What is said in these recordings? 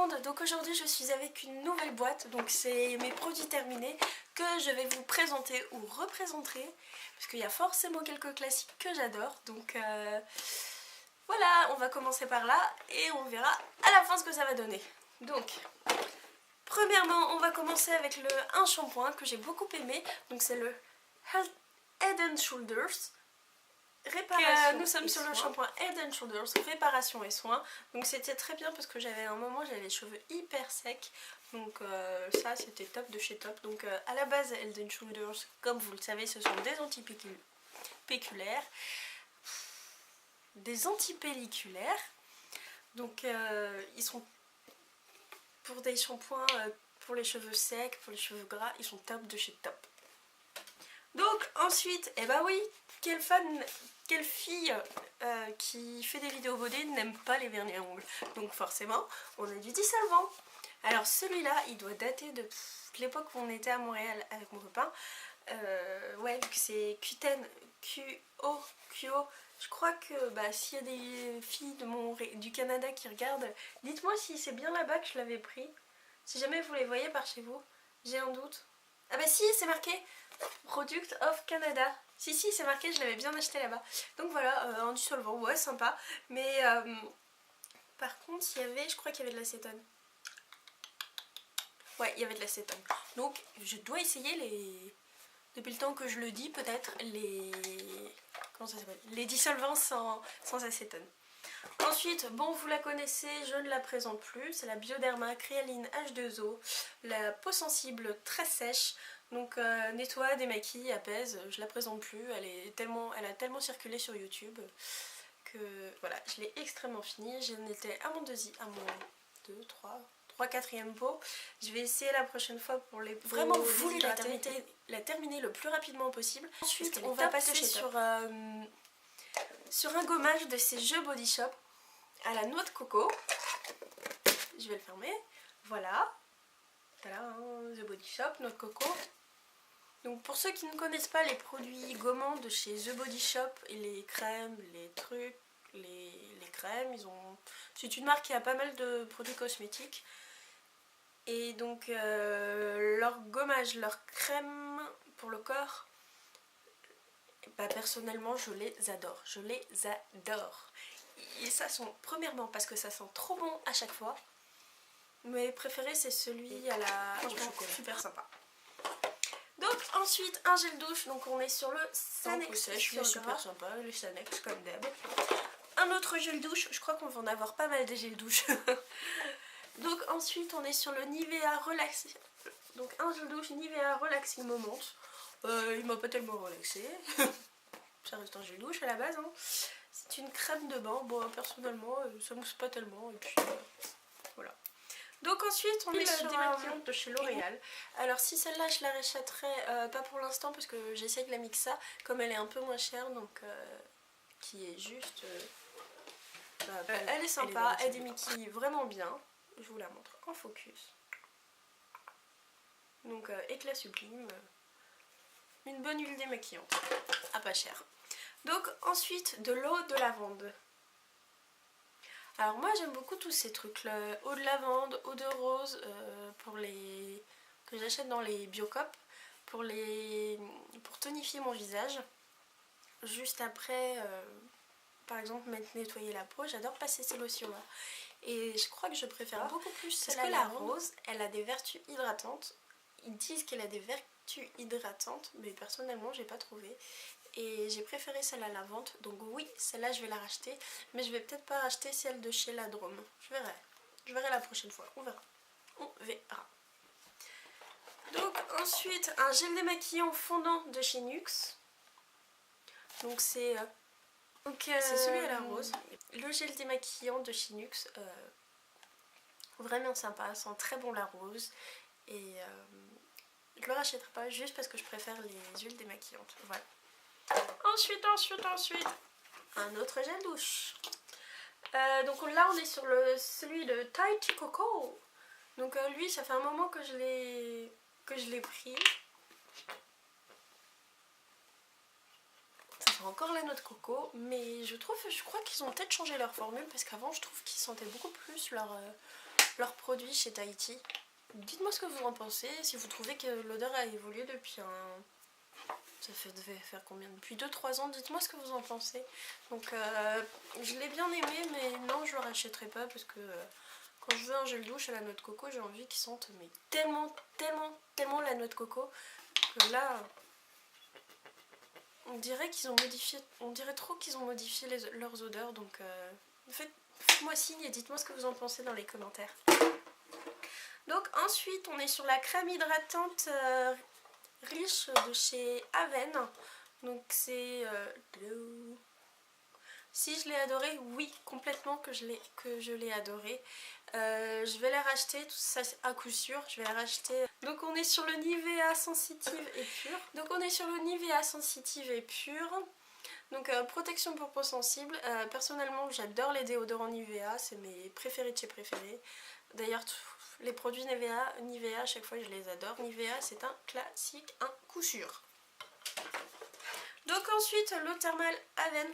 monde, donc aujourd'hui je suis avec une nouvelle boîte, donc c'est mes produits terminés que je vais vous présenter ou représenter parce qu'il y a forcément quelques classiques que j'adore, donc voilà, on va commencer par là et on verra à la fin ce que ça va donner. Donc premièrement on va commencer avec un shampoing que j'ai beaucoup aimé, donc c'est le Head and Shoulders. Nous sommes sur le shampoing Head & Shoulders réparation et soins, donc c'était très bien parce que j'avais un moment j'avais les cheveux hyper secs, donc ça c'était top de chez top. Donc à la base Head & Shoulders, comme vous le savez, ce sont des antipéculaires, des antipelliculaires, donc ils sont pour des shampoings pour les cheveux secs, pour les cheveux gras, ils sont top de chez top. Donc ensuite, eh bah oui, quelle fille qui fait des vidéos body n'aime pas les vernis à ongles? Donc forcément, on a du dissolvant. Alors celui-là, il doit dater de l'époque où on était à Montréal avec mon copain. Ouais, c'est Qten, QO. Je crois que s'il y a des filles du Canada qui regardent, dites-moi si c'est bien là-bas que je l'avais pris. Si jamais vous les voyez par chez vous, j'ai un doute. Ah bah si, c'est marqué Product of Canada. Si c'est marqué, je l'avais bien acheté là-bas. Donc voilà, en dissolvant, ouais sympa. Mais par contre je crois qu'il y avait de l'acétone. Ouais, il y avait de l'acétone. Donc je dois essayer depuis le temps que je le dis peut-être, comment ça s'appelle, les dissolvants sans acétone. Ensuite, bon, vous la connaissez, je ne la présente plus, c'est la Bioderma Créaline H2O, la peau sensible très sèche, donc nettoie, démaquille, apaise. Je la présente plus, elle a tellement circulé sur YouTube que voilà, je l'ai extrêmement finie. J'en étais à mon 4e pot. Je vais essayer la prochaine fois pour les peaux vraiment voulu la terminer le plus rapidement possible. Ensuite, on va passer sur un gommage de ces jeux Body Shop à la noix de coco. Je vais le fermer. Voilà. Voilà, hein, The Body Shop, noix de coco. Donc pour ceux qui ne connaissent pas les produits gommants de chez The Body Shop, et les crèmes, les trucs, les crèmes, c'est une marque qui a pas mal de produits cosmétiques. Et donc leur gommage, leur crème pour le corps, personnellement je les adore, et ça sent, premièrement parce que ça sent trop bon à chaque fois. Mes préférés c'est celui à la chocolat, super sympa. Donc ensuite un gel douche, donc on est sur le Sanex, super sympa, le Sanex comme d'hab. Un autre gel douche, je crois qu'on va en avoir pas mal des gels douche. Donc ensuite on est sur le Nivea Relaxing, donc un gel douche Nivea Relaxing Moment. Il m'a pas tellement relaxé. Ça reste un gel douche à la base, hein. C'est une crème de bain, bon personnellement ça mousse pas tellement, et puis voilà. Donc ensuite on est sur démaquillante de chez L'Oréal. Alors si celle-là je la rachèterai pas pour l'instant parce que j'essaie de la mixer, comme elle est un peu moins chère, donc qui est juste elle est sympa, elle démaquille vraiment bien. Je vous la montre en focus. Donc éclat sublime, une bonne huile démaquillante à pas cher. Donc ensuite de l'eau de lavande. Alors moi j'aime beaucoup tous ces trucs là, eau de lavande, eau de rose, que j'achète dans les Biocop pour tonifier mon visage. Juste après par exemple nettoyer la peau, j'adore passer ces lotions là. Et je crois que je préfère beaucoup plus parce que la rose, elle a des vertus hydratantes. Ils disent qu'elle a des vertus hydratantes, mais personnellement j'ai pas trouvé. Et j'ai préféré celle à la lavande, donc oui, celle-là je vais la racheter. Mais je vais peut-être pas racheter celle de chez La Drôme. Je verrai la prochaine fois, on verra. Donc ensuite un gel démaquillant fondant de chez NYX. Donc c'est celui à la rose. Le gel démaquillant de chez NYX, vraiment sympa, sent très bon la rose. Et je le rachèterai pas juste parce que je préfère les huiles démaquillantes. Voilà. Ensuite, un autre gel douche. Donc là on est sur celui de Tai Coco. Donc lui ça fait un moment que je l'ai pris. Ça sent encore la noix de coco, mais je crois qu'ils ont peut-être changé leur formule parce qu'avant je trouve qu'ils sentaient beaucoup plus leurs produits chez Tahiti. Dites-moi ce que vous en pensez, si vous trouvez que l'odeur a évolué depuis devait faire combien? Depuis 2-3 ans, dites-moi ce que vous en pensez. Donc je l'ai bien aimé, mais non, je le rachèterai pas parce que quand je veux un gel douche à la noix de coco, j'ai envie qu'il sente mais tellement la noix de coco que là, on dirait qu'ils ont modifié, on dirait trop qu'ils ont modifié leurs odeurs. Donc faites-moi signe et dites-moi ce que vous en pensez dans les commentaires. Donc ensuite, on est sur la crème hydratante riche de chez Aven. Donc c'est si je l'ai adoré, oui, complètement que je l'ai adoré. Je vais la racheter, tout ça à coup sûr, je vais la racheter. Donc on est sur le Nivea sensitive et pure. Donc protection pour peau sensible. Personnellement, j'adore les déodorants Nivea, c'est mes préférés de chez préférés. D'ailleurs, les produits Nivea, à chaque fois je les adore. Nivea, c'est un classique, un coup sûr. Donc ensuite, l'eau thermale Aven.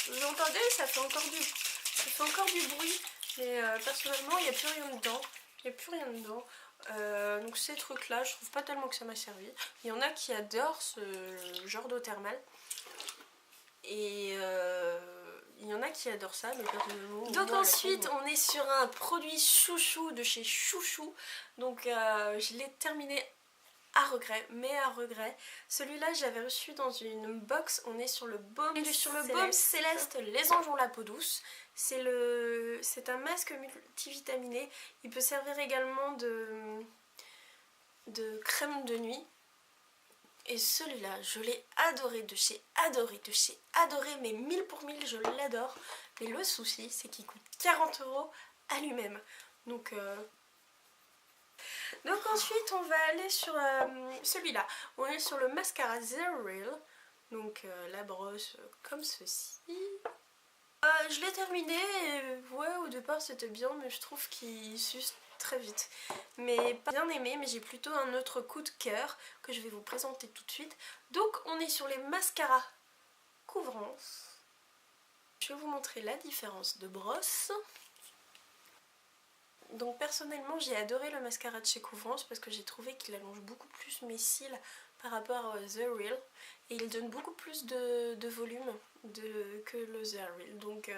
Vous entendez, ça fait encore du bruit, mais personnellement, il n'y a plus rien dedans. Donc ces trucs là, je trouve pas tellement que ça m'a servi. Il y en a qui adorent ce genre d'eau thermale et il y en a qui adorent ça, mais personnellement. Donc ensuite, on est sur un produit chouchou de chez Chouchou. Donc je l'ai terminé à regret. Celui-là, j'avais reçu dans une box. On est sur le baume céleste. Les anges ont la peau douce. C'est un masque multivitaminé. Il peut servir également de crème de nuit. Et celui-là, je l'ai adoré, de chez adoré, mais 1000 pour 1000, je l'adore. Mais le souci, c'est qu'il coûte 40 € à lui-même. Donc ensuite, on va aller sur celui-là. On est sur le mascara Zero Real. Donc la brosse comme ceci. Je l'ai terminé et ouais, au départ c'était bien, mais je trouve qu'il s'use très vite. Mais pas bien aimé, mais j'ai plutôt un autre coup de cœur que je vais vous présenter tout de suite. Donc on est sur les mascaras couvrance. Je vais vous montrer la différence de brosse. Donc personnellement, j'ai adoré le mascara de chez Couvrance parce que j'ai trouvé qu'il allonge beaucoup plus mes cils par rapport à The Real. Et il donne beaucoup plus de volume que le The Real. Donc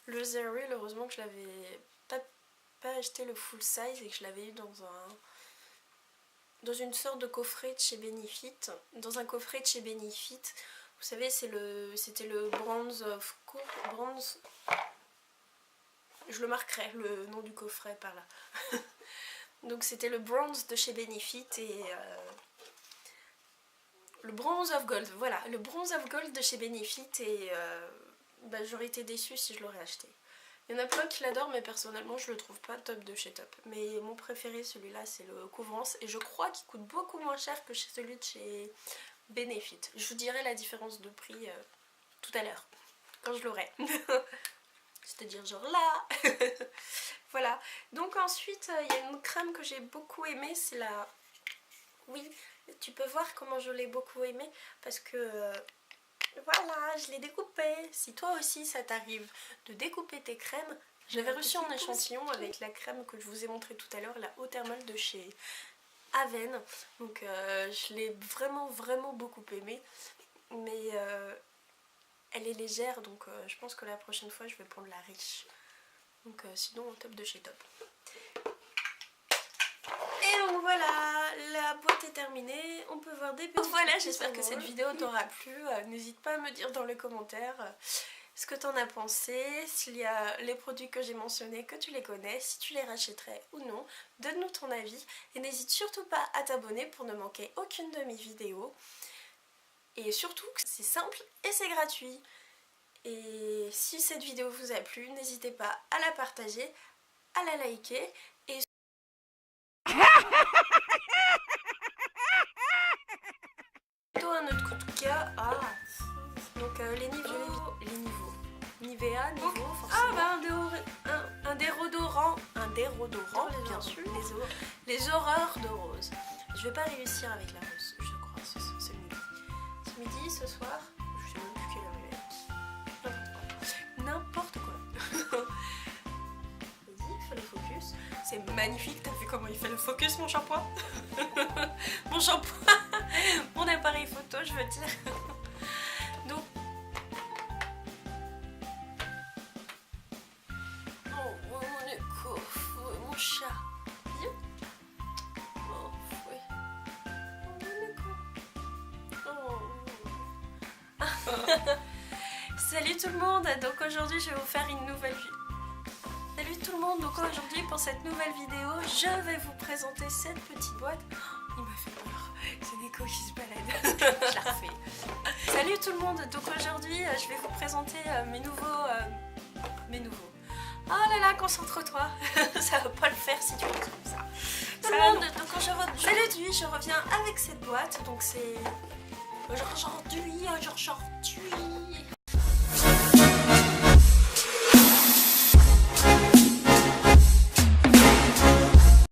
le The Real, heureusement que je l'avais pas acheté le full size et que je l'avais eu dans une sorte de coffret de chez Benefit. Dans un coffret de chez Benefit. Vous savez, c'était le Bronze of Course. Je le marquerai, le nom du coffret par là. Donc c'était le Bronze de chez Benefit et le Bronze of Gold, voilà, le Bronze of Gold de chez Benefit et j'aurais été déçue si je l'aurais acheté. Il y en a plein qui l'adorent, mais personnellement je le trouve pas top de chez top. Mais mon préféré, celui-là, c'est le Couvrance et je crois qu'il coûte beaucoup moins cher que celui de chez Benefit. Je vous dirai la différence de prix tout à l'heure, quand je l'aurai. C'est-à-dire genre là. Voilà. Donc ensuite, il y a une crème que j'ai beaucoup aimée, c'est la... Oui, tu peux voir comment je l'ai beaucoup aimée parce que... voilà, je l'ai découpée. Si toi aussi ça t'arrive de découper tes crèmes, je l'avais reçue en échantillon avec la crème que je vous ai montrée tout à l'heure, la eau thermale de chez Aven. Donc je l'ai vraiment beaucoup aimée. Mais... elle est légère, donc je pense que la prochaine fois je vais prendre la riche. Donc sinon top de chez top. Et donc voilà, la boîte est terminée. On peut voir des petits... Donc voilà, j'espère que cette vidéo t'aura plu. N'hésite pas à me dire dans les commentaires ce que t'en as pensé. S'il y a les produits que j'ai mentionnés, que tu les connais, si tu les rachèterais ou non. Donne-nous ton avis. Et n'hésite surtout pas à t'abonner pour ne manquer aucune de mes vidéos. Et surtout, c'est simple et c'est gratuit. Et si cette vidéo vous a plu, n'hésitez pas à la partager, à la liker. Et plutôt un autre coup de cœur. Donc les niveaux. Nivea, forcément. Un déodorant, bien sûr. Les horreurs de rose. Je vais pas réussir avec la rose, je crois, ce midi. Ce midi, ce soir, je sais même plus quelle heure il est. N'importe quoi. Vas-y, il faut le focus. magnifique. T'as vu comment il fait le focus, mon shampoing? Mon shampoing, mon appareil photo, je veux dire. Donc, oh, mon écho, mon chat. Viens. Oh, oui. Oh, mon écho. Oh. Salut tout le monde, donc aujourd'hui je vais vous faire une nouvelle vidéo. Salut tout le monde, donc aujourd'hui pour cette nouvelle vidéo, je vais vous présenter cette petite boîte. Oh, il m'a fait peur, c'est Neko qui se balade. Je la refais. Salut tout le monde, donc aujourd'hui je vais vous présenter mes nouveaux... Oh là là, concentre-toi. Ça va pas le faire si tu restes comme ça. Tout le monde, donc aujourd'hui je reviens avec cette boîte, donc c'est... Aujourd'hui...